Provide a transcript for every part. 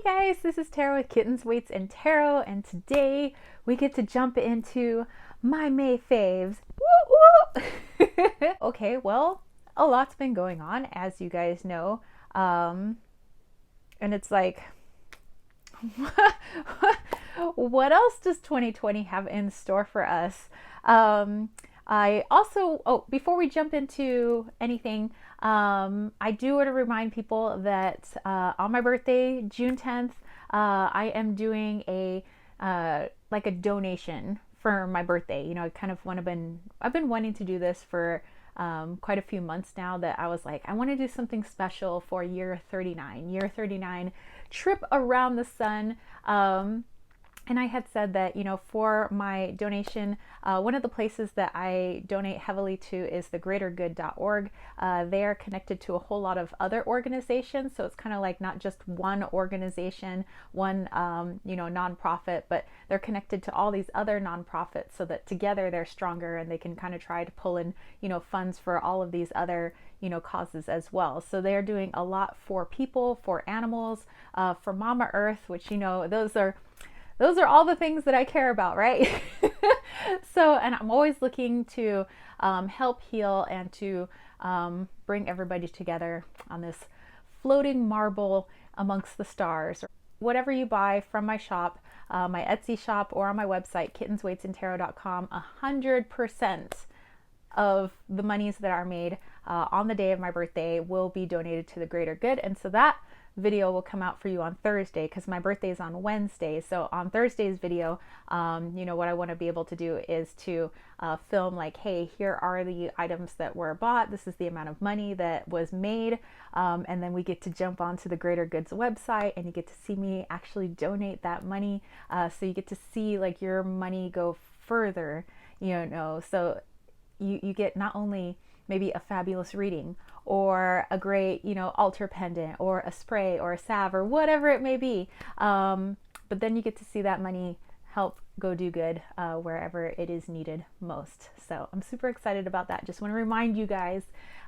Guys, this is Tarot with Kittens, Weights, and Tarot, and today we get to jump into my May Faves. Woo woo! Okay, well, a lot's been going on, as you guys know, and it's like, what else does 2020 have in store for us? I also, before we jump into anything, I do want to remind people that on my birthday, June 10th, I am doing a like a donation for my birthday. You know, I've been wanting to do this for quite a few months now, that I was like, I want to do something special for year 39 trip around the sun. And I had said that, you know, for my donation, one of the places that I donate heavily to is the greatergood.org. They are connected to a whole lot of other organizations. So it's kind of like not just one organization, one, nonprofit, but they're connected to all these other nonprofits so that together they're stronger and they can kind of try to pull in, funds for all of these other, causes as well. So they're doing a lot for people, for animals, for Mama Earth, which, those are all the things that I care about, right? And I'm always looking to help heal and to bring everybody together on this floating marble amongst the stars. Whatever you buy from my shop, my Etsy shop, or on my website, kittensweightsandtarot.com, 100% of the monies that are made on the day of my birthday will be donated to the greater good. And so that video will come out for you on Thursday, because my birthday is on Wednesday. So on Thursday's video, what I want to be able to do is to film like, hey, here are the items that were bought. This is the amount of money that was made. And then we get to jump onto the Greater Goods website and you get to see me actually donate that money. So you get to see like your money go further, so you get not only maybe a fabulous reading or a great, altar pendant or a spray or a salve or whatever it may be. But then you get to see that money help go do good wherever it is needed most. So I'm super excited about that. Just want to remind you guys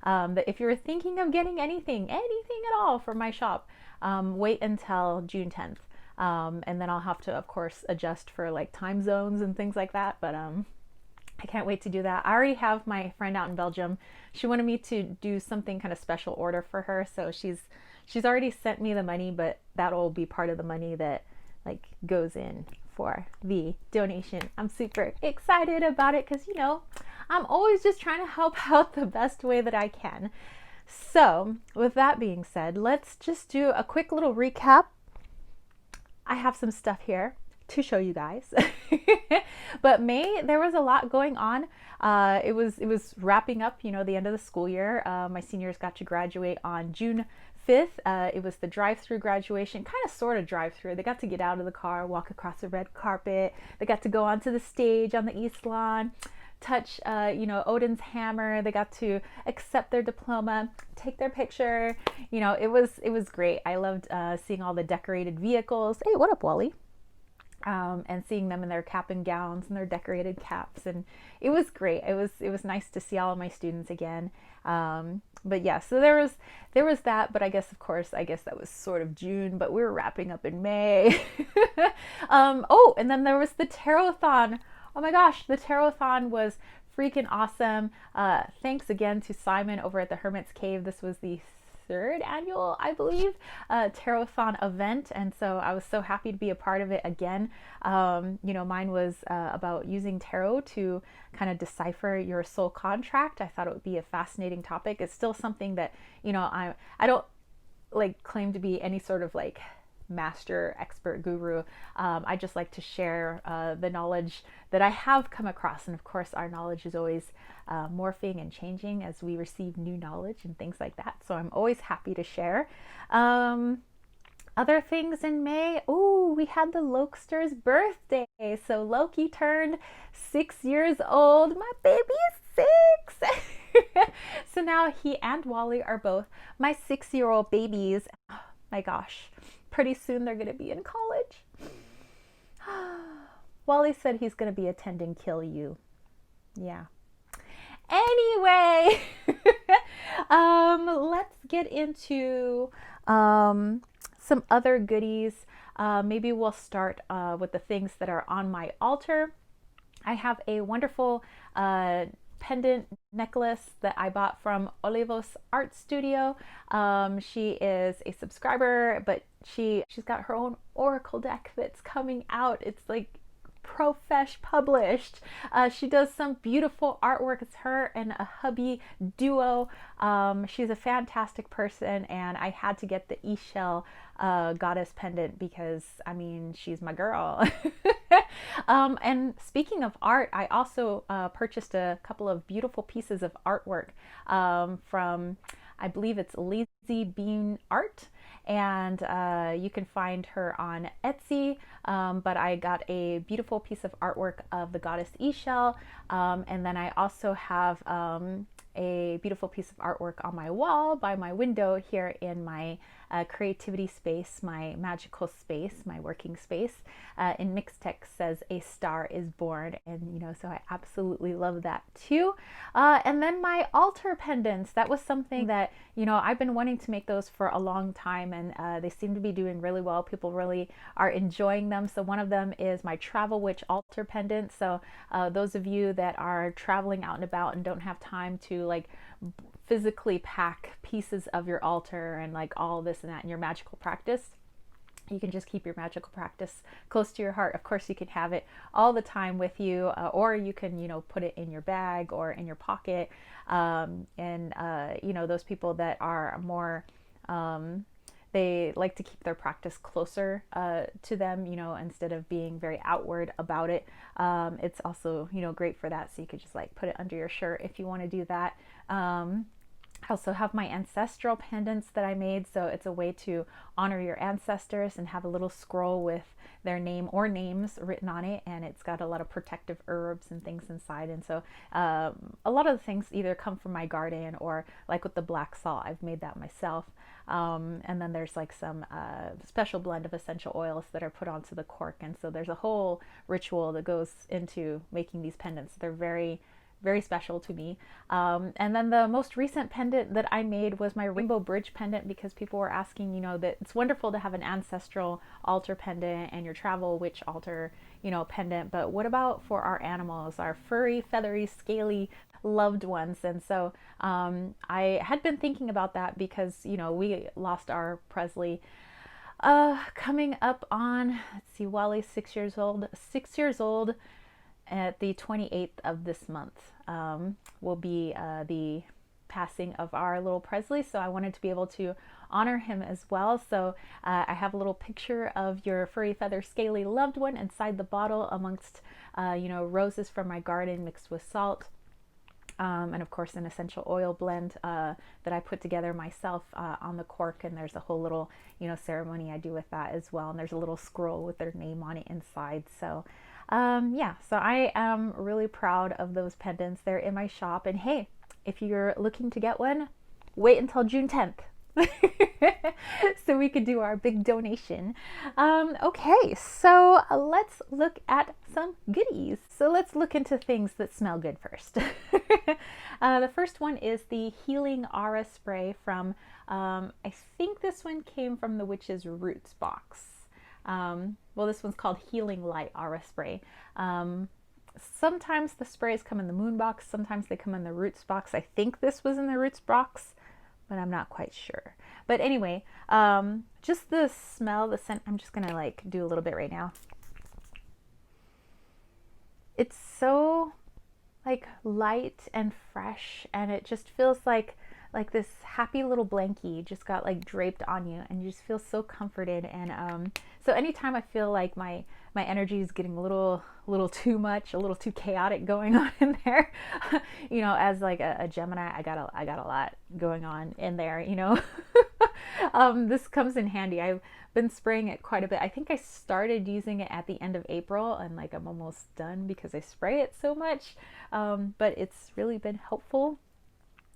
that if you're thinking of getting anything at all from my shop, wait until June 10th. And then I'll have to, of course, adjust for like time zones and things like that. But I can't wait to do that. I already have my friend out in Belgium. She wanted me to do something kind of special order for her. So she's already sent me the money, but that'll be part of the money that like goes in for the donation. I'm super excited about it because, I'm always just trying to help out the best way that I can. So with that being said, let's just do a quick little recap. I have some stuff here to show you guys. But May, there was a lot going on. It was wrapping up, the end of the school year. My seniors got to graduate on June 5th. It was the drive-through graduation, kind of sort of drive-through. They got to get out of the car, walk across the red carpet. They got to go onto the stage on the East Lawn, touch, Odin's hammer. They got to accept their diploma, take their picture. It was great. I loved seeing all the decorated vehicles. Hey, what up, Wally? And seeing them in their cap and gowns and their decorated caps, and it was great. It was nice to see all of my students again. But yeah, so there was that. But I guess that was sort of June, but we were wrapping up in May. And then there was the Tarot-thon. Oh my gosh, the Tarot-thon was freaking awesome. Thanks again to Simon over at the Hermit's Cave. This was the third annual, I believe, Tarot-thon event, and so I was so happy to be a part of it again. Mine was about using tarot to kind of decipher your soul contract. I thought it would be a fascinating topic. It's still something that, I don't like claim to be any sort of like master expert guru. I just like to share the knowledge that I have come across, and of course our knowledge is always morphing and changing as we receive new knowledge and things like that, so I'm always happy to share. Other things in May, we had the Lokester's birthday. So Loki turned 6 years old. My baby is 6. So now he and Wally are both my 6-year-old babies. Oh my gosh, pretty soon they're going to be in college. Wally said he's going to be attending Kill You. Yeah. Anyway, let's get into some other goodies. Maybe we'll start with the things that are on my altar. I have a wonderful pendant necklace that I bought from Olivos Art Studio. She is a subscriber, but she's got her own oracle deck that's coming out. It's like profesh published. She does some beautiful artwork. It's her and a hubby duo. She's a fantastic person, and I had to get the eShell goddess pendant because, I mean, she's my girl. And speaking of art, I also purchased a couple of beautiful pieces of artwork from, I believe it's Lazy Bean Art, and you can find her on Etsy. But I got a beautiful piece of artwork of the goddess eShell, and then I also have a beautiful piece of artwork on my wall by my window here in my creativity space, my magical space, my working space. In mixed text says "A star is born," and you know, so I absolutely love that too. And then my altar pendants. That was something that, you know, I've been wanting to make those for a long time, and they seem to be doing really well. People really are enjoying them. So one of them is my Travel Witch altar pendant. So those of you that are traveling out and about and don't have time to like physically pack pieces of your altar and like all this and that in your magical practice, you can just keep your magical practice close to your heart. Of course, you can have it all the time with you, or you can, you know, put it in your bag or in your pocket. You know, those people that are more, they like to keep their practice closer to them, you know, instead of being very outward about it. It's also, you know, great for that. So you could just like put it under your shirt if you want to do that. I also have my ancestral pendants that I made, so it's a way to honor your ancestors and have a little scroll with their name or names written on it, and it's got a lot of protective herbs and things inside. And so a lot of the things either come from my garden, or like with the black salt, I've made that myself. And then there's like some special blend of essential oils that are put onto the cork, and so there's a whole ritual that goes into making these pendants. They're very, very special to me. And then the most recent pendant that I made was my Rainbow Bridge pendant, because people were asking, you know, that it's wonderful to have an ancestral altar pendant and your Travel Witch altar, you know, pendant, but what about for our animals, our furry, feathery, scaly loved ones? And so I had been thinking about that because, you know, we lost our Presley coming up on, let's see, Wally's 6 years old at the 28th of this month will be the passing of our little Presley. So I wanted to be able to honor him as well. So I have a little picture of your furry, feather, scaly loved one inside the bottle amongst, you know, roses from my garden mixed with salt. And of course an essential oil blend that I put together myself on the cork, and there's a whole little, you know, ceremony I do with that as well, and there's a little scroll with their name on it inside. So yeah, so I am really proud of those pendants. They're in my shop, and hey, if you're looking to get one, wait until June 10th. So we could do our big donation. Okay, so let's look at some goodies. So let's look into things that smell good first. The first one is the Healing Aura Spray from, I think this one came from the Witch's Roots box. Well, this one's called Healing Light Aura Spray. Sometimes the sprays come in the Moon box, sometimes they come in the Roots box. I think this was in the Roots box, but I'm not quite sure. But anyway, just the smell, the scent, I'm just gonna like do a little bit right now. It's so like light and fresh, and it just feels like this happy little blankie just got like draped on you, and you just feel so comforted. And so anytime I feel like my energy is getting a little too much, a little too chaotic going on in there, you know, as like a Gemini, I got a lot going on in there, you know. This comes in handy. I've been spraying it quite a bit. I think I started using it at the end of April, and like I'm almost done because I spray it so much, but it's really been helpful.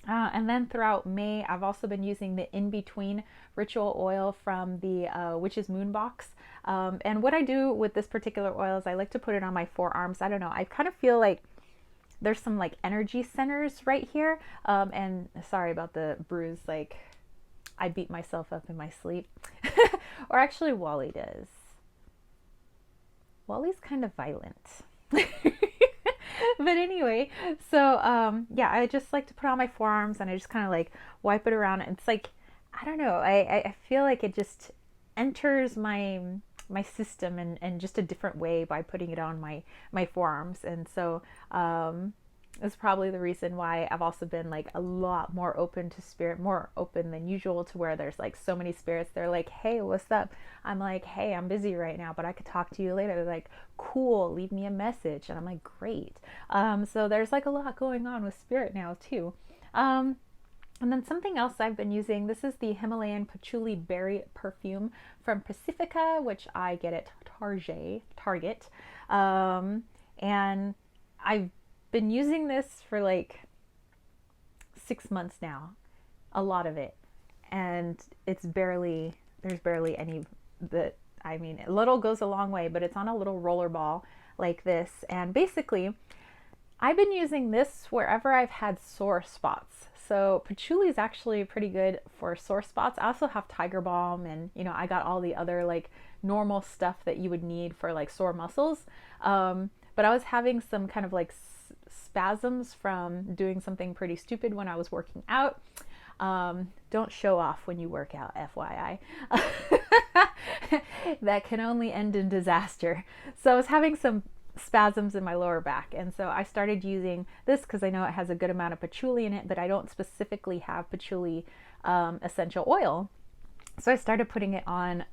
And then throughout May, I've also been using the In-Between ritual oil from the Witch's Moon box. And what I do with this particular oil is I like to put it on my forearms. I don't know, I kind of feel like there's some like energy centers right here. And sorry about the bruise, like I beat myself up in my sleep. Or actually, Wally does. Wally's kind of violent. But anyway, so yeah, I just like to put on my forearms and I just kind of like wipe it around. It's like, I don't know, I feel like it just enters my system and just a different way by putting it on my forearms. And so it's probably the reason why I've also been like a lot more open to spirit, more open than usual, to where there's like so many spirits. They're like, hey, what's up? I'm like, hey, I'm busy right now, but I could talk to you later. They're like, cool, leave me a message. And I'm like, great. So there's like a lot going on with spirit now too. And then something else I've been using, this is the Himalayan patchouli berry perfume from Pacifica, which I get at Target. And I've been using this for like 6 months now, a lot of it. And there's barely any that, I mean, a little goes a long way, but it's on a little roller ball like this. And basically, I've been using this wherever I've had sore spots. So patchouli is actually pretty good for sore spots. I also have tiger balm, and you know, I got all the other like normal stuff that you would need for like sore muscles. But I was having some kind of like spasms from doing something pretty stupid when I was working out. Don't show off when you work out, FYI. That can only end in disaster. So I was having some spasms in my lower back, and so I started using this because I know it has a good amount of patchouli in it, but I don't specifically have patchouli essential oil. So I started putting it on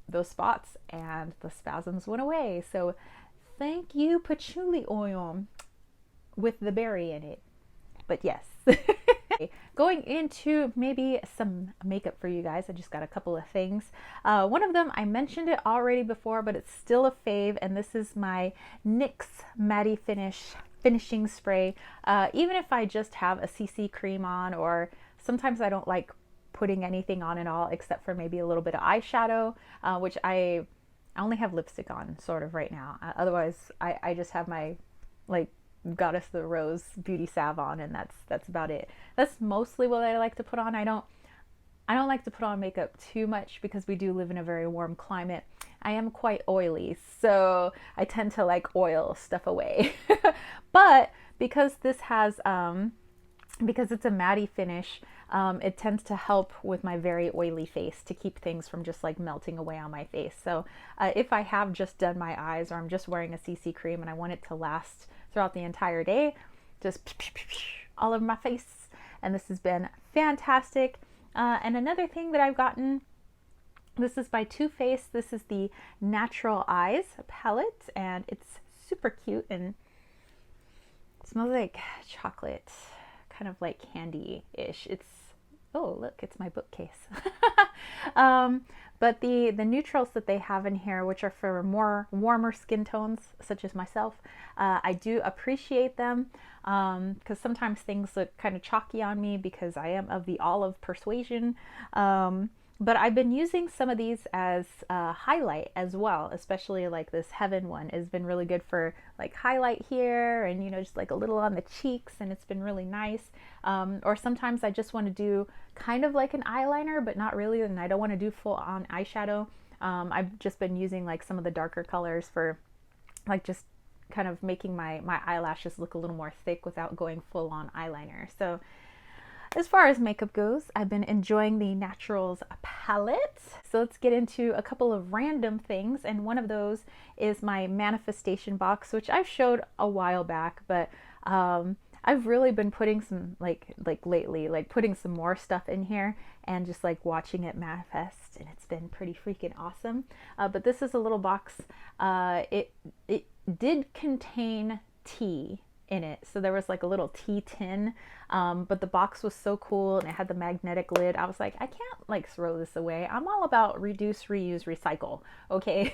those spots and the spasms went away. So thank you, patchouli oil with the berry in it. But yes. Going into maybe some makeup for you guys, I just got a couple of things. One of them, I mentioned it already before, but it's still a fave, and this is my NYX Matte Finish finishing spray. Even if I just have a CC cream on, or sometimes I don't like putting anything on at all except for maybe a little bit of eyeshadow, which I only have lipstick on sort of right now. Otherwise, I just have my like Goddess the Rose beauty salve on, and that's about it. That's mostly what I like to put on. I don't like to put on makeup too much because we do live in a very warm climate. I am quite oily, so I tend to like oil stuff away. But because this has because it's a matte finish, it tends to help with my very oily face to keep things from just like melting away on my face. So if I have just done my eyes, or I'm just wearing a CC cream and I want it to last throughout the entire day, just all over my face. And this has been fantastic. And another thing that I've gotten, this is by Too Faced. This is the Natural Eyes palette, and it's super cute and it smells like chocolate, kind of like candy-ish. It's, oh look, it's my bookcase. But the neutrals that they have in here, which are for more warmer skin tones, such as myself, I do appreciate them, because sometimes things look kind of chalky on me because I am of the olive persuasion. But I've been using some of these as highlight as well, especially like this Heaven one has been really good for like highlight here, and you know, just like a little on the cheeks, and it's been really nice. Or sometimes I just want to do kind of like an eyeliner, but not really, and I don't want to do full on eyeshadow. I've just been using like some of the darker colors for like just kind of making my eyelashes look a little more thick without going full on eyeliner. So as far as makeup goes, I've been enjoying the Naturals palette. So let's get into a couple of random things, and one of those is my manifestation box, which I've showed a while back, but I've really been putting some like lately, like putting some more stuff in here and just like watching it manifest, and it's been pretty freaking awesome. But this is a little box. It did contain tea in it, so there was like a little tea tin, but the box was so cool and it had the magnetic lid. I was like, I can't like throw this away. I'm all about reduce, reuse, recycle, okay?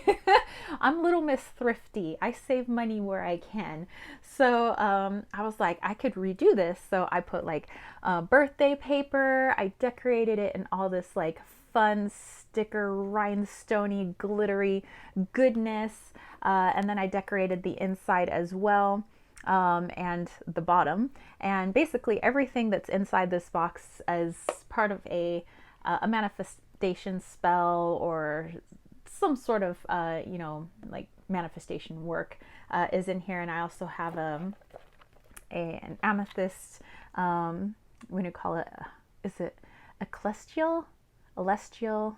I'm Little Miss Thrifty. I save money where I can. So I was like, I could redo this. So I put like birthday paper, I decorated it in all this like fun sticker rhinestoney glittery goodness, and then I decorated the inside as well, and the bottom, and basically everything that's inside this box as part of a manifestation spell or some sort of, like manifestation work is in here. And I also have an amethyst, what do you call it? Is it celestial?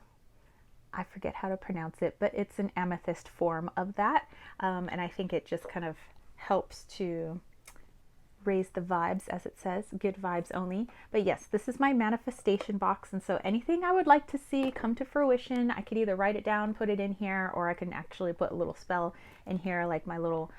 I forget how to pronounce it, but it's an amethyst form of that. And I think it just kind of helps to raise the vibes, as it says, good vibes only. But yes, this is my manifestation box. And so anything I would like to see come to fruition, I could either write it down, put it in here, or I can actually put a little spell in here, like my little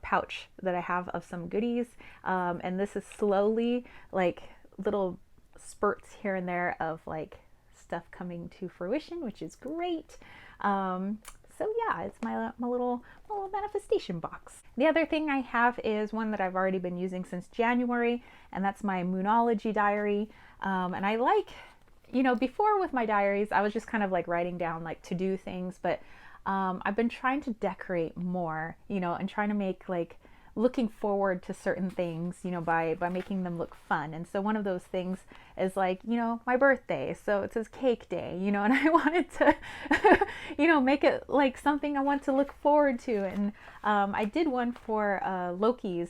pouch that I have of some goodies. And this is slowly like little spurts here and there of like stuff coming to fruition, which is great. So yeah, it's my little manifestation box. The other thing I have is one that I've already been using since January, and that's my Moonology Diary. And I like, before with my diaries, I was just kind of like writing down like to-do things, but I've been trying to decorate more, and trying to make like looking forward to certain things, by making them look fun. And so one of those things is like, my birthday. So it says cake day, and I wanted to, make it like something I want to look forward to. And I did one for Loki's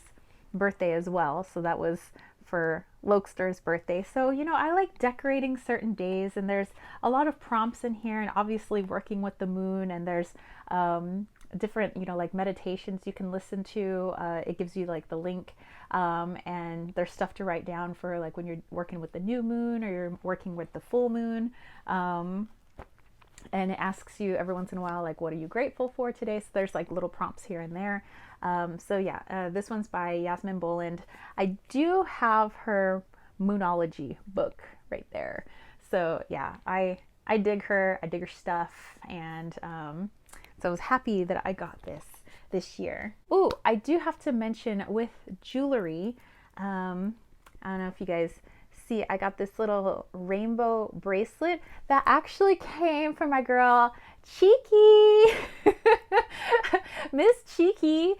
birthday as well. So that was for Lokster's birthday. So, I like decorating certain days, and there's a lot of prompts in here, and obviously working with the moon, and there's different, like meditations you can listen to. It gives you like the link, and there's stuff to write down for like when you're working with the new moon or you're working with the full moon. And it asks you every once in a while, like, what are you grateful for today? So there's like little prompts here and there. So yeah, this one's by Yasmin Boland. I do have her Moonology book right there. So yeah, I dig her, I dig her stuff, and so I was happy that I got this year. Ooh, I do have to mention with jewelry, I don't know if you guys see, I got this little rainbow bracelet that actually came from my girl Cheeky. Miss Cheeky.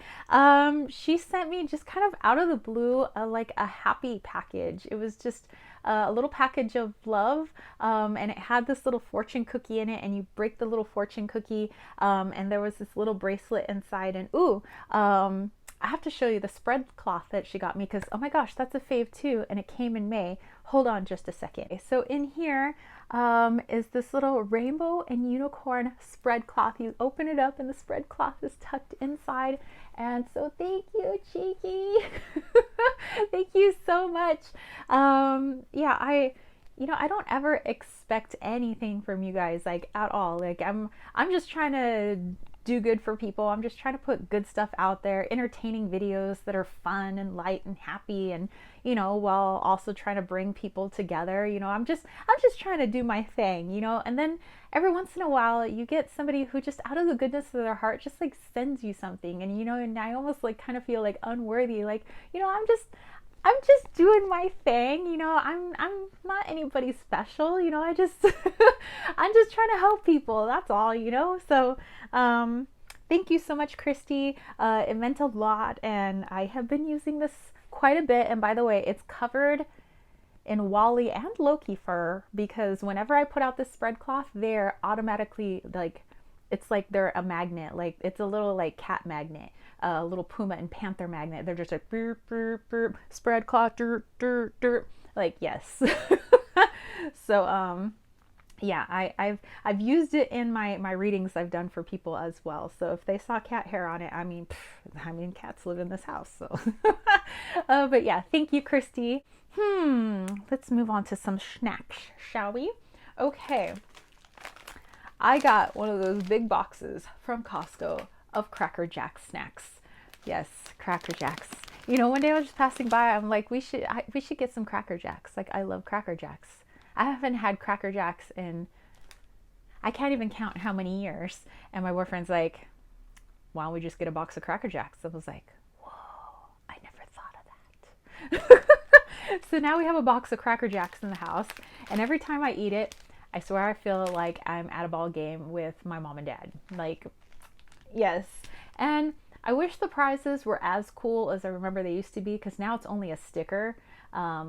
She sent me just kind of out of the blue like a happy package. It was just a little package of love, and it had this little fortune cookie in it, and you break the little fortune cookie, and there was this little bracelet inside. And ooh, I have to show you the spread cloth that she got me, because oh my gosh, that's a fave too, and it came in May. Hold on just a second. So in here is this little rainbow and unicorn spread cloth. You open it up and the spread cloth is tucked inside. And so thank you, Cheeky. Thank you so much. Yeah, I don't ever expect anything from you guys, like at all. Like I'm just trying to do good for people. I'm just trying to put good stuff out there, entertaining videos that are fun and light and happy, and while also trying to bring people together. I'm just trying to do my thing, and then every once in a while you get somebody who just out of the goodness of their heart just like sends you something, and and I almost like kind of feel like unworthy, like I'm just doing my thing, I'm not anybody special, I just I'm just trying to help people, that's all, so thank you so much, Christy. It meant a lot, and I have been using this quite a bit. And by the way, it's covered in Wally and Loki fur, because whenever I put out this spread cloth, they're automatically like, it's like they're a magnet, like it's a little like cat magnet, a little puma and panther magnet. They're just like burp, burp, burp, spread cloth, dirt, dirt, dirt, like yes. So yeah, I've used it in my readings I've done for people as well. So if they saw cat hair on it, I mean cats live in this house, so but yeah, thank you, Christy. Let's move on to some snacks, shall we? Okay, I got one of those big boxes from Costco of Cracker Jack snacks. Yes, Cracker Jacks. One day I was just passing by, I'm like, we should get some Cracker Jacks. Like, I love Cracker Jacks. I haven't had Cracker Jacks in, I can't even count how many years. And my boyfriend's like, why don't we just get a box of Cracker Jacks? I was like, whoa, I never thought of that. So now we have a box of Cracker Jacks in the house. And every time I eat it, I swear I feel like I'm at a ball game with my mom and dad. Like, yes. And I wish the prizes were as cool as I remember they used to be, because now it's only a sticker.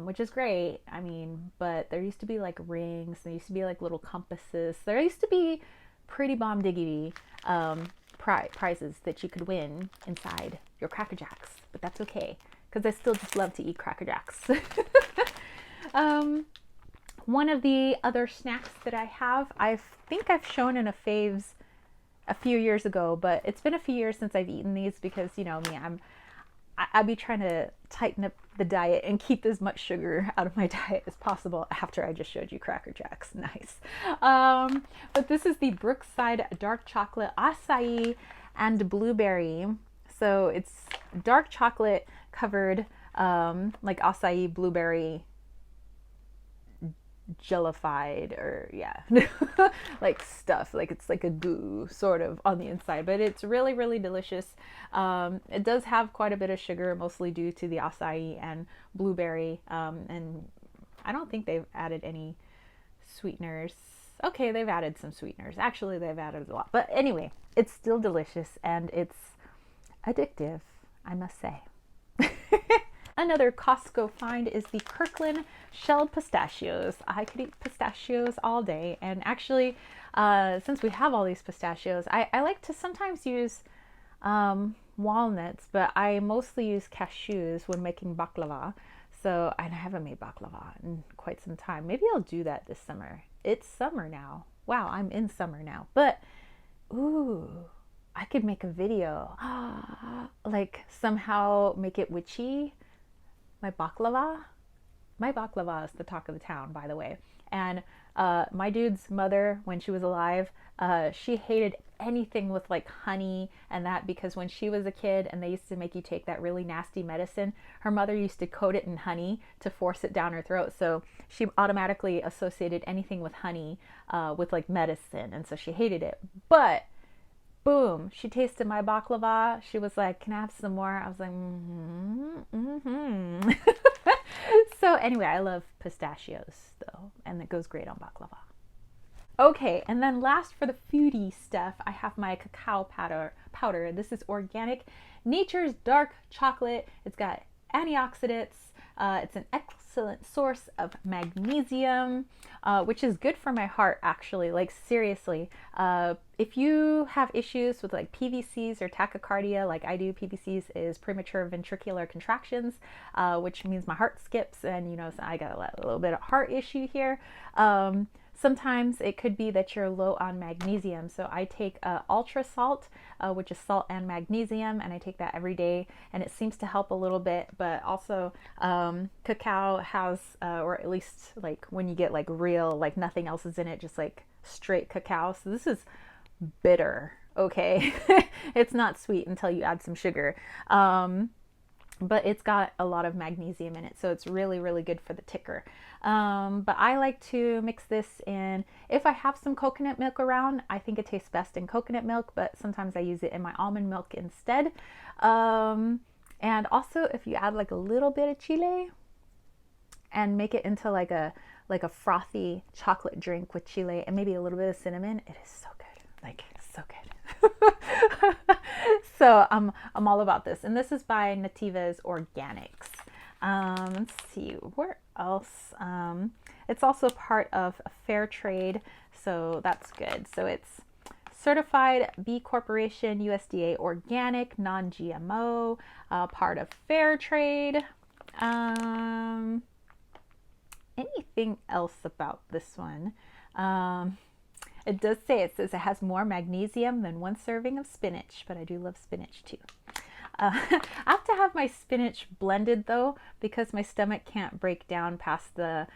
which is great. I mean, but there used to be like rings, there used to be like little compasses, there used to be pretty bomb diggity prizes that you could win inside your Cracker Jacks, but that's okay because I still just love to eat Cracker Jacks. One of the other snacks that I have, I think I've shown in a faves a few years ago, but it's been a few years since I've eaten these because, you know me, I'll be trying to tighten up the diet and keep as much sugar out of my diet as possible after I just showed you Cracker Jacks. Nice. But this is the Brookside dark chocolate acai and blueberry. So it's dark chocolate covered like acai blueberry jellified, or yeah, like stuff, like it's like a goo sort of on the inside, but it's really, really delicious. It does have quite a bit of sugar, mostly due to the acai and blueberry, and I don't think they've added any sweeteners. Okay, they've added some sweeteners. Actually, they've added a lot, but anyway, it's still delicious and it's addictive, I must say. Another Costco find is the Kirkland shelled pistachios. I could eat pistachios all day. And actually, since we have all these pistachios, I like to sometimes use walnuts, but I mostly use cashews when making baklava. So I haven't made baklava in quite some time. Maybe I'll do that this summer. It's summer now. Wow, I'm in summer now. But, ooh, I could make a video. Like somehow make it witchy. My baklava is the talk of the town, by the way. And my dude's mother, when she was alive, she hated anything with like honey and that, because when she was a kid and they used to make you take that really nasty medicine, her mother used to coat it in honey to force it down her throat. So she automatically associated anything with honey with like medicine, and so she hated it. But boom, she tasted my baklava. She was like, can I have some more? I was like, So anyway, I love pistachios though, and it goes great on baklava. Okay, and then last for the foodie stuff, I have my cacao powder. This is organic, nature's dark chocolate. It's got antioxidants. It's an excellent source of magnesium, which is good for my heart, actually. Like, seriously, if you have issues with like PVCs or tachycardia, like I do, PVCs is premature ventricular contractions, which means my heart skips, and you know, so I got a little bit of heart issue here. Sometimes it could be that you're low on magnesium. So I take ultra salt, which is salt and magnesium, and I take that every day, and it seems to help a little bit. But also cacao has, or at least like when you get like real, like nothing else is in it, just like straight cacao. So this is bitter, okay? It's not sweet until you add some sugar. But it's got a lot of magnesium in it, so it's really, really good for the ticker. But I like to mix this in, if I have some coconut milk around, I think it tastes best in coconut milk, but sometimes I use it in my almond milk instead. And also if you add like a little bit of chile and make it into like a frothy chocolate drink with chile and maybe a little bit of cinnamon, it is so good. Like, so good. So I'm all about this, and this is by Matias Organics. Let's see where else. It's also part of Fair Trade, so that's good. So it's certified B Corporation, USDA organic, non-GMO, part of Fair Trade. Anything else about this one? It does say, it says it has more magnesium than one serving of spinach, but I do love spinach too. I have to have my spinach blended though, because my stomach can't break down past the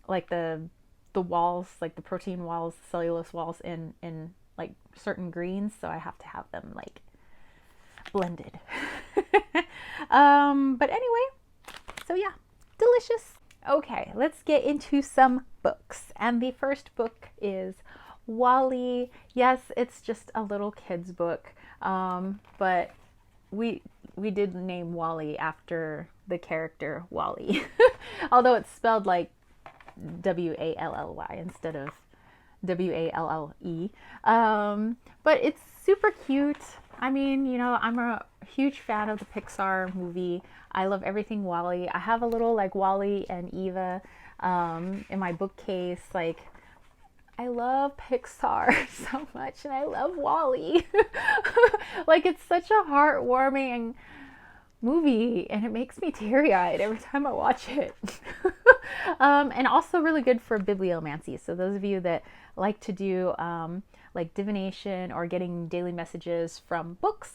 like the walls, like the protein walls, cellulose walls in like certain greens, so I have to have them like blended. But anyway, so yeah, delicious. Okay, let's get into some books. And the first book is Wally. Yes, it's just a little kid's book, but we did name Wally after the character Wally, although it's spelled like W-A-L-L-Y instead of W-A-L-L-E. But it's super cute. I mean, you know, I'm a huge fan of the Pixar movie. I love everything Wally. I have a little like Wally and Eva in my bookcase. Like, I love Pixar so much, and I love Wally. Like, it's such a heartwarming movie, and it makes me teary eyed every time I watch it. And also really good for bibliomancy. So, those of you that like to do like divination or getting daily messages from books,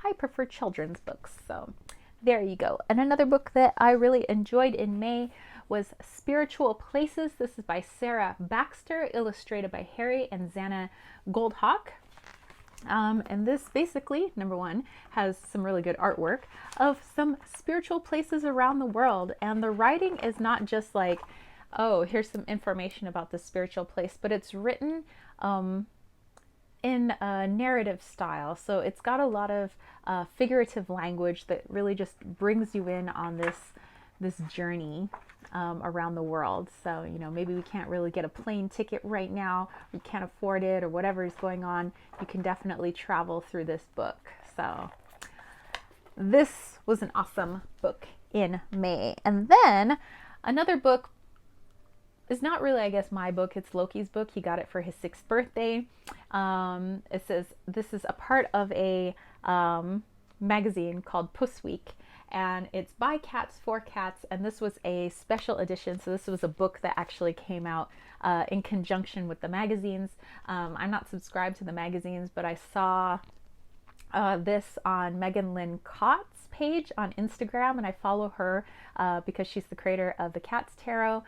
I prefer children's books. So, there you go. And another book that I really enjoyed in May was Spiritual Places. This is by Sarah Baxter, illustrated by Harry and Xana Goldhawk. And this basically, number one, has some really good artwork of some spiritual places around the world. And the writing is not just like, oh, here's some information about the spiritual place, but it's written in a narrative style. So it's got a lot of figurative language that really just brings you in on this journey around the world. So, you know, maybe we can't really get a plane ticket right now, we can't afford it, or whatever is going on. You can definitely travel through this book. So, this was an awesome book in May. And then another book is not really, I guess, my book. It's Loki's book. He got it for his 6th birthday. It says this is a part of a magazine called Puss Week, and it's by cats for cats, and this was a special edition. So this was a book that actually came out in conjunction with the magazines. I'm not subscribed to the magazines, but I saw this on Megan Lynn Cott's page on Instagram, and I follow her because she's the creator of the Cats Tarot.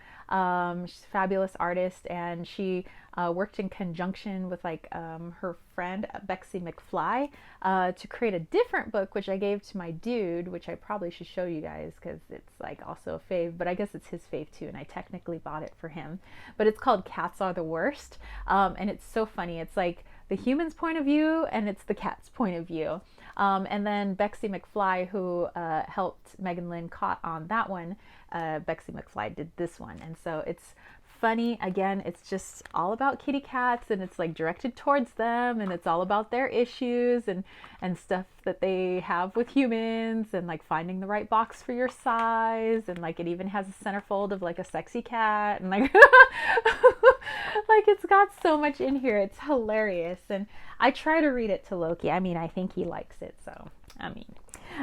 She's a fabulous artist, and she worked in conjunction with like her friend Bexy McFly to create a different book, which I gave to my dude, which I probably should show you guys because it's like also a fave, but I guess it's his fave too, and I technically bought it for him. But it's called Cats Are the Worst, and it's so funny. It's like the human's point of view and it's the cat's point of view. And then Bexy McFly, who helped Megan Lynn Cott on that one, Bexy McFly did this one. And so it's funny. Again, it's just all about kitty cats, and it's like directed towards them, and it's all about their issues and stuff that they have with humans, and like finding the right box for your size, and like it even has a centerfold of like a sexy cat, and like like it's got so much in here. It's hilarious. And I try to read it to Loki. I mean, I think he likes it, so I mean.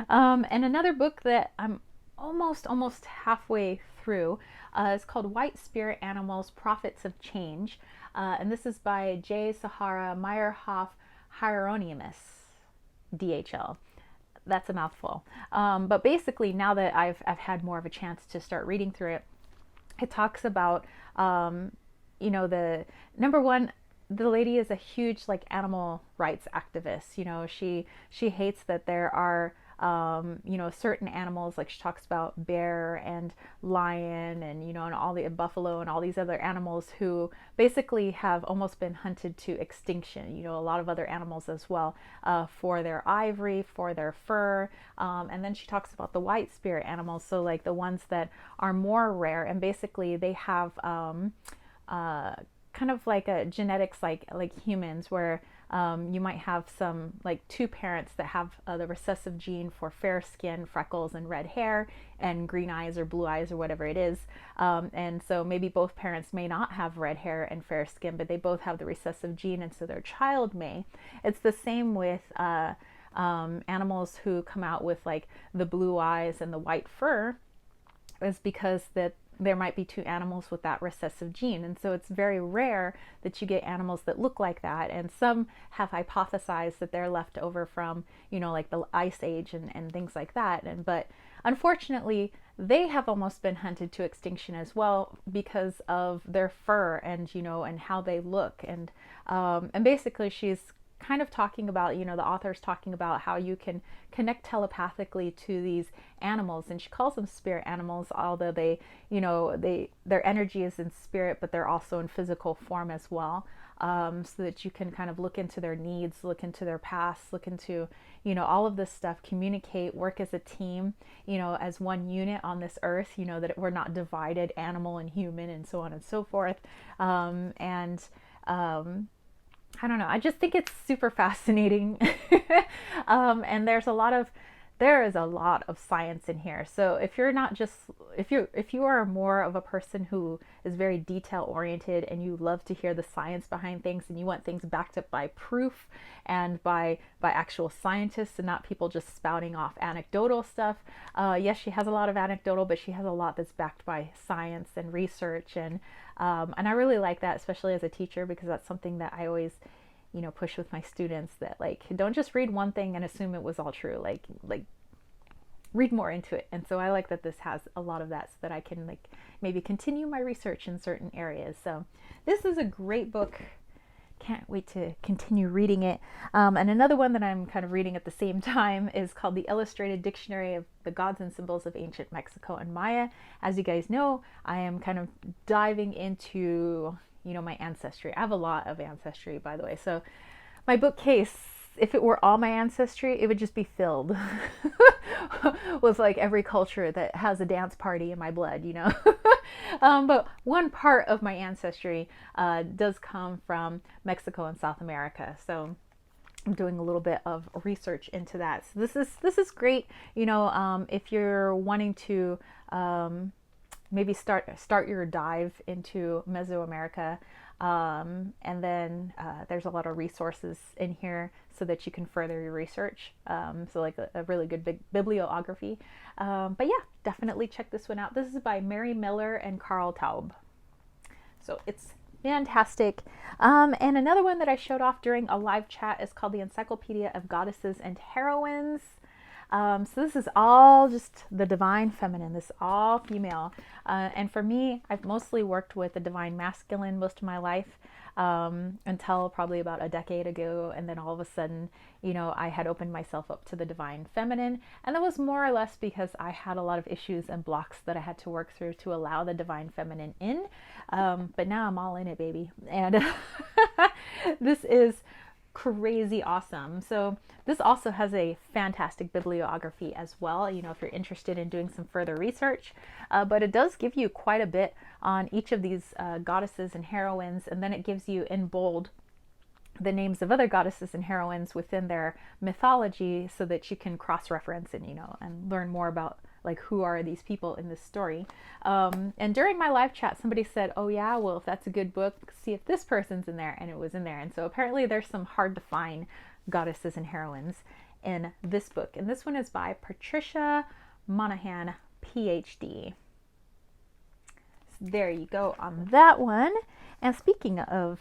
And another book that I'm almost halfway through is called White Spirit Animals, Prophets of Change. And this is by J. Sahara Meyerhoff Hieronymus, DHL. That's a mouthful. But basically, now that I've had more of a chance to start reading through it, it talks about, you know, the number one, the lady is a huge like animal rights activist. You know, she hates that there are you know, certain animals, like she talks about bear and lion and, you know, and all the buffalo and all these other animals who basically have almost been hunted to extinction. You know, a lot of other animals as well, for their ivory, for their fur. And then she talks about the white spirit animals. So like the ones that are more rare, and basically they have kind of like a genetics like humans, where you might have some like two parents that have the recessive gene for fair skin, freckles, and red hair, and green eyes or blue eyes or whatever it is. And so maybe both parents may not have red hair and fair skin, but they both have the recessive gene, and so their child may. It's the same with animals who come out with like the blue eyes and the white fur, is because that there might be two animals with that recessive gene. And so it's very rare that you get animals that look like that. And some have hypothesized that they're left over from, you know, like the Ice Age and things like that. But unfortunately, they have almost been hunted to extinction as well because of their fur and, you know, and how they look. And basically she's kind of talking about, you know, the author's talking about how you can connect telepathically to these animals, and she calls them spirit animals, although they, you know, their energy is in spirit, but they're also in physical form as well, so that you can kind of look into their needs, look into their past, look into, you know, all of this stuff, communicate, work as a team, you know, as one unit on this earth, you know, that we're not divided, animal and human, and so on and so forth. I don't know. I just think it's super fascinating. And there is a lot of science in here. So if you're not just, if you are more of a person who is very detail oriented and you love to hear the science behind things and you want things backed up by proof and by actual scientists and not people just spouting off anecdotal stuff. Yes, she has a lot of anecdotal, but she has a lot that's backed by science and research, and I really like that, especially as a teacher, because that's something that I always, push with my students, that like, don't just read one thing and assume it was all true. Like read more into it. And so I like that this has a lot of that, so that I can like maybe continue my research in certain areas. So this is a great book. Can't wait to continue reading it. And another one that I'm kind of reading at the same time is called The Illustrated Dictionary of the Gods and Symbols of Ancient Mexico and Maya. As you guys know, I am kind of diving into, my ancestry. I have a lot of ancestry, by the way. So my bookcase, if it were all my ancestry, it would just be filled with like every culture that has a dance party in my blood, But one part of my ancestry does come from Mexico and South America. So I'm doing a little bit of research into that. So this is great, if you're wanting to maybe start your dive into Mesoamerica. And then there's a lot of resources in here so that you can further your research. So like a really good big bibliography. But yeah, definitely check this one out. This is by Mary Miller and Carl Taub. So it's fantastic. And another one that I showed off during a live chat is called the Encyclopedia of Goddesses and Heroines. So this is all just the divine feminine. This is all female. And for me, I've mostly worked with the divine masculine most of my life, until probably about a decade ago. And then all of a sudden, I had opened myself up to the divine feminine. And that was more or less because I had a lot of issues and blocks that I had to work through to allow the divine feminine in. But now I'm all in it, baby. And this is crazy awesome. So this also has a fantastic bibliography as well, if you're interested in doing some further research, but it does give you quite a bit on each of these goddesses and heroines, and then it gives you in bold the names of other goddesses and heroines within their mythology, so that you can cross-reference and and learn more about like who are these people in this story. And during my live chat, somebody said, oh yeah, well, if that's a good book, see if this person's in there. And it was in there. And so apparently there's some hard to find goddesses and heroines in this book. And this one is by Patricia Monahan, PhD. So there you go on that one. And speaking of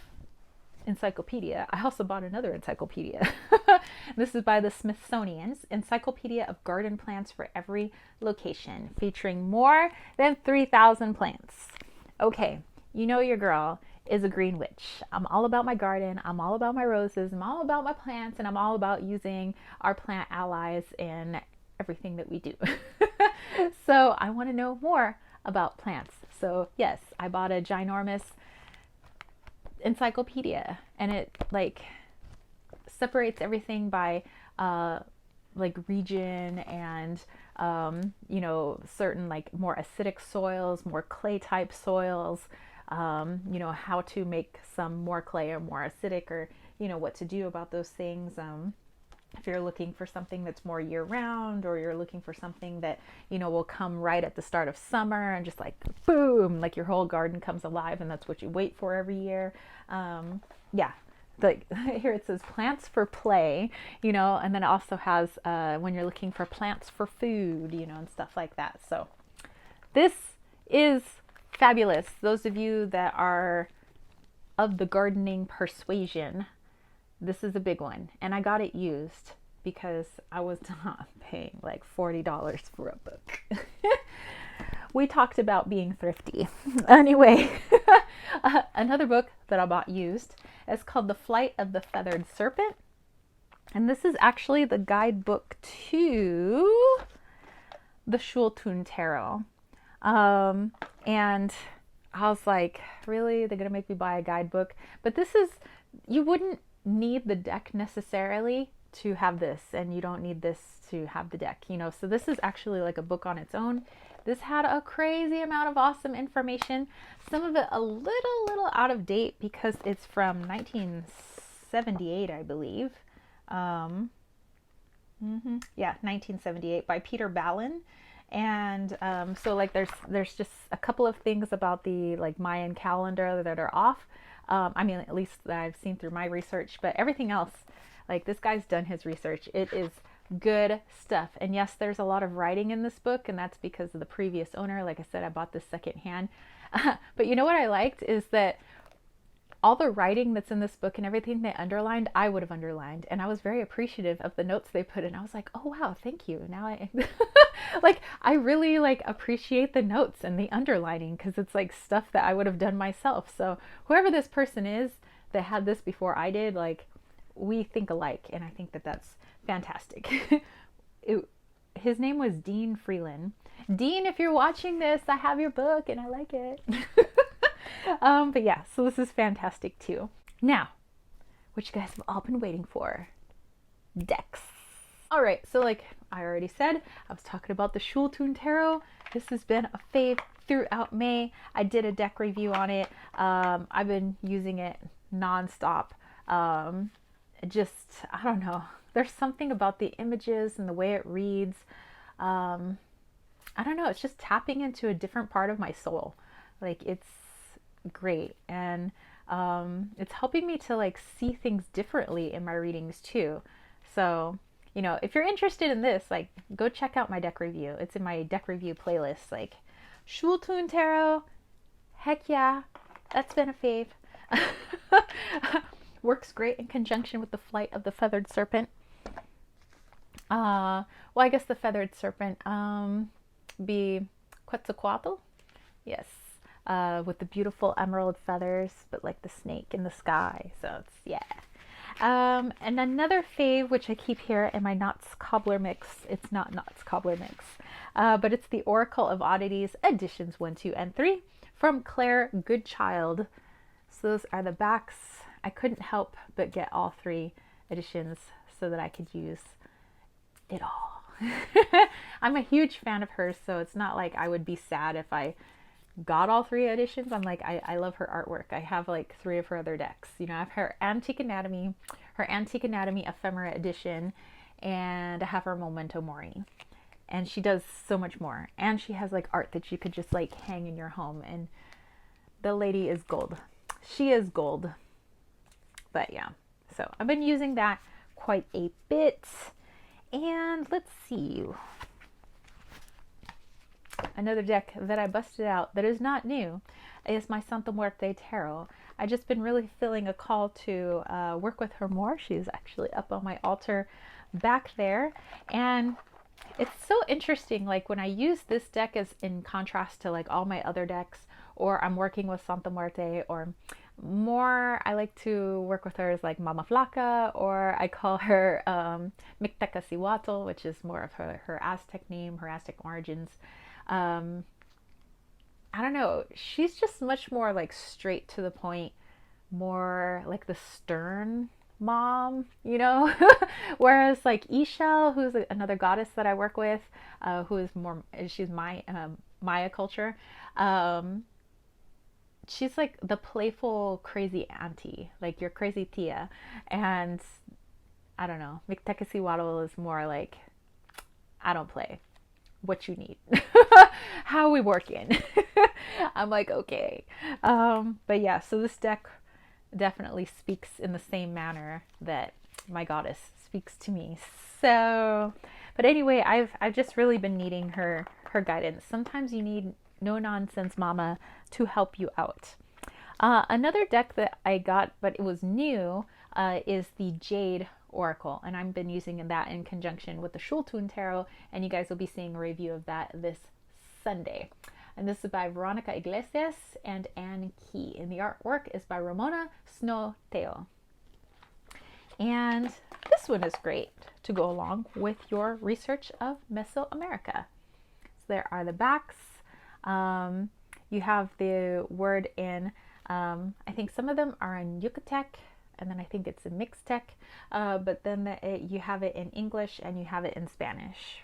encyclopedia, I also bought another encyclopedia. This is by the Smithsonian's Encyclopedia of Garden Plants for Every Location, featuring more than 3,000 plants. Okay, your girl is a green witch. I'm all about my garden. I'm all about my roses. I'm all about my plants, and I'm all about using our plant allies in everything that we do. So I want to know more about plants. So yes, I bought a ginormous encyclopedia, and it like separates everything by like region and certain like more acidic soils, more clay type soils, how to make some more clay or more acidic, or what to do about those things. If you're looking for something that's more year round, or you're looking for something that will come right at the start of summer and just like boom, like your whole garden comes alive, and that's what you wait for every year. Like here it says plants for play, and then it also has when you're looking for plants for food, and stuff like that. So this is fabulous. Those of you that are of the gardening persuasion, this is a big one. And I got it used because I was not paying like $40 for a book. We talked about being thrifty. Anyway, another book that I bought used is called The Flight of the Feathered Serpent. And this is actually the guidebook to the Schulte Tarot. And I was like, really? They're going to make me buy a guidebook? But this is, you wouldn't need the deck necessarily to have this, and you don't need this to have the deck, so this is actually like a book on its own. This had a crazy amount of awesome information, some of it a little out of date because it's from 19 1978, I believe. Yeah, 1978 by Peter Ballin. And so like there's just a couple of things about the like Mayan calendar that are off. I mean, at least that I've seen through my research, but everything else, like this guy's done his research. It is good stuff. And yes, there's a lot of writing in this book, and that's because of the previous owner. Like I said, I bought this secondhand. But you know what I liked is that all the writing that's in this book and everything they underlined, I would have underlined. And I was very appreciative of the notes they put in. I was like, oh wow, thank you. Now I like I really like appreciate the notes and the underlining, because it's like stuff that I would have done myself. So whoever this person is that had this before I did, like we think alike, and I think that that's fantastic. His name was Dean Freeland. Dean, if you're watching this, I have your book and I like it. But yeah, so this is fantastic too. Now, what you guys have all been waiting for, decks. All right, so like I already said, I was talking about the Schulte Tarot. This has been a fave throughout May. I did a deck review on it. I've been using it nonstop. Just, I don't know. There's something about the images and the way it reads. I don't know. It's just tapping into a different part of my soul. Like it's great. And it's helping me to like see things differently in my readings too. So, you know, if you're interested in this, like go check out my deck review. It's in my deck review playlist. Like Schulte Tarot, heck yeah, that's been a fave. Works great in conjunction with the flight of the feathered serpent. Well, I guess the feathered serpent be Quetzalcoatl. Yes. With the beautiful emerald feathers, but like the snake in the sky. So it's, yeah. And another fave, which I keep here in my Knots Cobbler mix. It's not Knots Cobbler mix, but it's the Oracle of Oddities, editions 1, 2, and 3 from Claire Goodchild. So those are the backs. I couldn't help but get all 3 editions so that I could use it all. I'm a huge fan of hers, so it's not like I would be sad if I got all 3 editions. I'm like, I love her artwork. I have like 3 of her other decks. You know, I have her Antique Anatomy Ephemera edition, and I have her Memento Mori. And she does so much more. And she has like art that you could just like hang in your home. And the lady is gold. She is gold. But yeah, so I've been using that quite a bit. And let's see. Another deck that I busted out that is not new is my Santa Muerte Tarot. I've just been really feeling a call to work with her more. She's actually up on my altar back there. And it's so interesting, like when I use this deck as in contrast to like all my other decks, or I'm working with Santa Muerte, or more I like to work with her as like Mama Flocka, or I call her Mictecasihuatl, which is more of her Aztec name, her Aztec origins. I don't know, she's just much more like straight to the point, more like the stern mom, you know. Whereas like Ishel, who's another goddess that I work with, who is more, she's Maya culture, she's like the playful crazy auntie, like your crazy tia. And I don't know, Mictecasihuatl is more like, I don't play, what you need. How we working? I'm like, okay. But yeah, so this deck definitely speaks in the same manner that my goddess speaks to me. So, but anyway, I've just really been needing her guidance. Sometimes you need no nonsense mama to help you out. Another deck that I got, but it was new, is the Jade Oracle, and I've been using that in conjunction with the Schulte Tarot, and you guys will be seeing a review of that this Sunday. And this is by Veronica Iglesias and Aniki, and the artwork is by Ramona Snow Teo. And this one is great to go along with your research of Mesoamerica. So there are the backs. You have the word in, I think some of them are in Yucatec, and then I think it's a Mixtec, but then you have it in English and you have it in Spanish.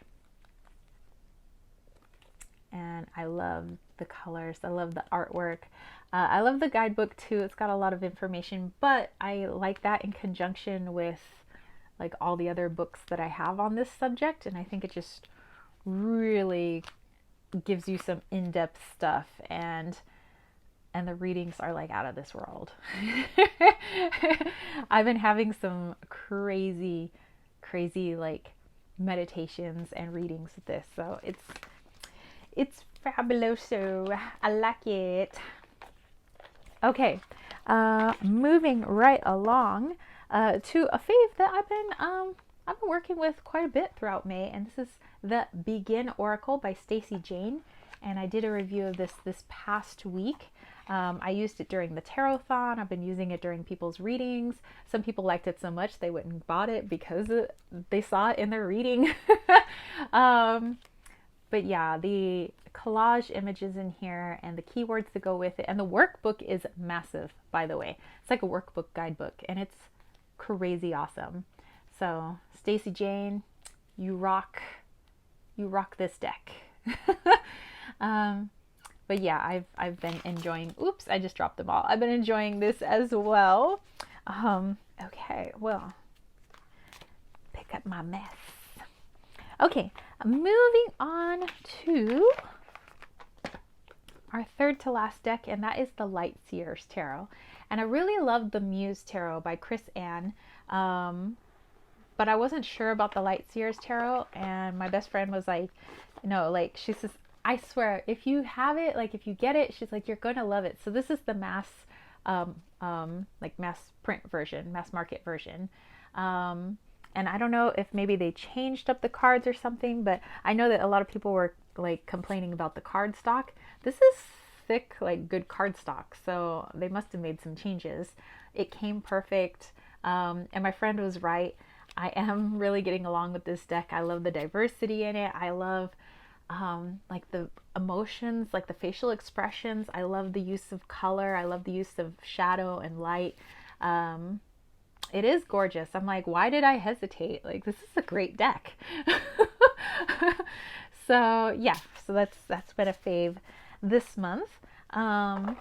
And I love the colors. I love the artwork. I love the guidebook too. It's got a lot of information, but I like that in conjunction with like all the other books that I have on this subject. And I think it just really gives you some in-depth stuff, and the readings are like out of this world. I've been having some crazy like meditations and readings with this, so it's fabuloso. I like it. Okay, moving right along to a fave that I've been working with quite a bit throughout May, and this is the Begin Oracle by Stacey Jane. And I did a review of this past week. I used it during the Tarot-thon. I've been using it during people's readings. Some people liked it so much they went and bought it because they saw it in their reading. But yeah, the collage images in here and the keywords that go with it. And the workbook is massive, by the way. It's like a workbook guidebook, and it's crazy awesome. So Stacey Jane, you rock this deck. But yeah, I've been enjoying, oops, I just dropped them all. I've been enjoying this as well. Okay, well, pick up my mess. Okay, moving on to our third to last deck, and that is the Light Seers Tarot. And I really loved the Muse Tarot by Chris Ann, but I wasn't sure about the Light Seers Tarot, and my best friend was like, no, like, she says, I swear, if you have it, like, if you get it, she's like, you're gonna love it. So this is the mass print version, mass market version. And I don't know if maybe they changed up the cards or something, but I know that a lot of people were like complaining about the card stock. This is thick, like good card stock, so they must have made some changes. It came perfect, and my friend was right. I am really getting along with this deck. I love the diversity in it. I love like the emotions, like the facial expressions. I love the use of color. I love the use of shadow and light. It is gorgeous. I'm like, why did I hesitate? Like, this is a great deck. So yeah, so that's been a fave this month. And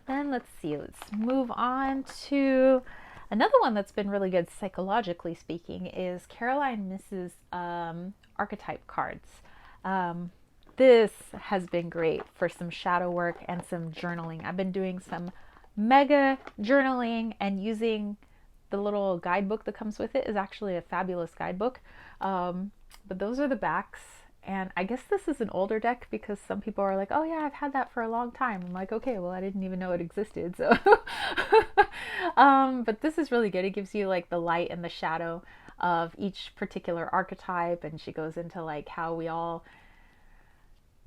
then let's see, let's move on to another one that's been really good psychologically speaking is Caroline Miss's Archetype Cards. This has been great for some shadow work and some journaling. I've been doing some mega journaling, and using the little guidebook that comes with it is actually a fabulous guidebook. But those are the backs, and I guess this is an older deck because some people are like, oh yeah, I've had that for a long time. I'm like, okay, well, I didn't even know it existed. So but this is really good. It gives you like the light and the shadow of each particular archetype, and she goes into like how we all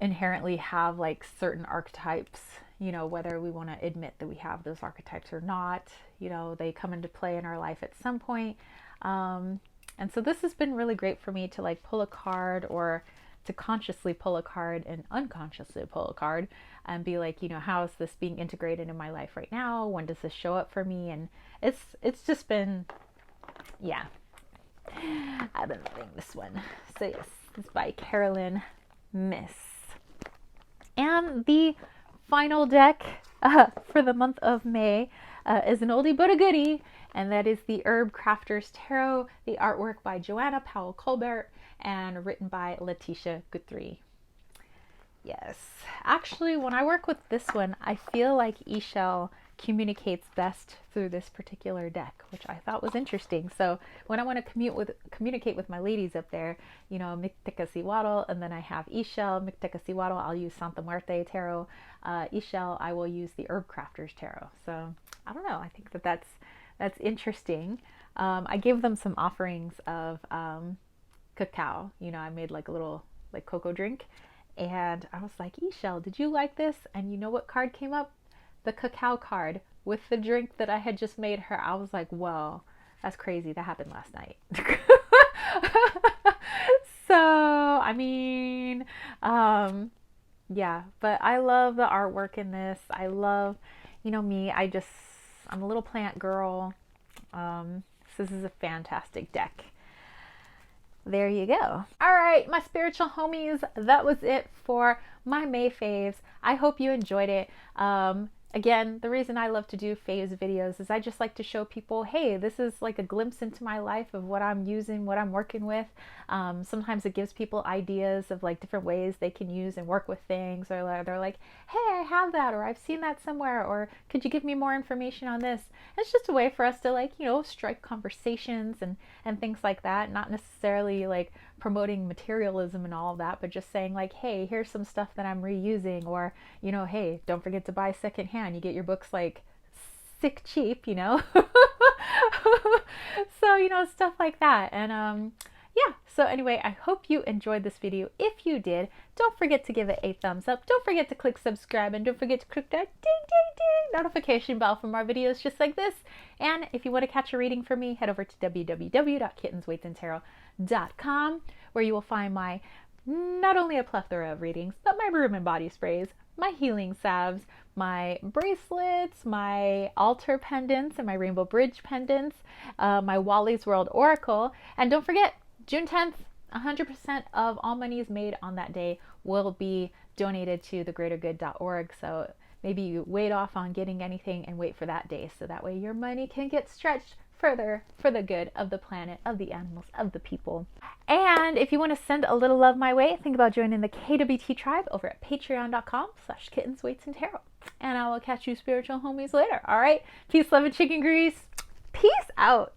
inherently have like certain archetypes, you know, whether we want to admit that we have those archetypes or not, you know, they come into play in our life at some point. And so this has been really great for me to like pull a card, or to consciously pull a card and unconsciously pull a card and be like, you know, how is this being integrated in my life right now? When does this show up for me? And it's just been, yeah, I've been loving this one. So yes, it's by Caroline Miss. And the final deck for the month of May is an oldie but a goodie, and that is the Herb Crafters Tarot, the artwork by Joanna Powell Colbert and written by Letitia Guthrie. Yes, actually, when I work with this one, I feel like Ishel communicates best through this particular deck, which I thought was interesting. So when I want to communicate with my ladies up there, you know, Micteca Siwaddle, and then I have Ishel, Micteca Siwaddle, I'll use Santa Muerte Tarot. Ishel, I will use the Herb Crafters Tarot. So I don't know, I think that's interesting. I gave them some offerings of cacao. You know, I made like a little like cocoa drink, and I was like, Ishel, did you like this? And you know what card came up? The cacao card with the drink that I had just made her. I was like, whoa, that's crazy. That happened last night. So, I mean, yeah, but I love the artwork in this. I love, you know, me, I'm a little plant girl. So this is a fantastic deck. there you go. All right, my spiritual homies, that was it for my May Faves. I hope you enjoyed it. Again, the reason I love to do faves videos is I just like to show people, hey, this is like a glimpse into my life of what I'm using, what I'm working with. Sometimes it gives people ideas of like different ways they can use and work with things, or they're like, hey, I have that, or I've seen that somewhere, or could you give me more information on this? And it's just a way for us to like, you know, strike conversations and things like that, not necessarily like promoting materialism and all of that, but just saying like, hey, here's some stuff that I'm reusing, or, you know, hey, don't forget to buy secondhand. You get your books like sick cheap, you know. So, you know, stuff like that. And yeah, so anyway, I hope you enjoyed this video. If you did, don't forget to give it a thumbs up. Don't forget to click subscribe, and don't forget to click that ding ding ding notification bell for more videos just like this. And if you want to catch a reading from me, head over to www.kittensweightsandtarot.com, where you will find my not only a plethora of readings, but my room and body sprays, my healing salves, my bracelets, my altar pendants, and my rainbow bridge pendants, my Wally's World Oracle. And don't forget, June 10th, 100% of all monies made on that day will be donated to thegreatergood.org. So maybe you wait off on getting anything and wait for that day, so that way your money can get stretched further for the good of the planet, of the animals, of the people. And if you want to send a little love my way, think about joining the KWT tribe over at patreon.com/kittensweightsandtarot. And I will catch you spiritual homies later. All right, peace, love, and chicken grease. Peace out.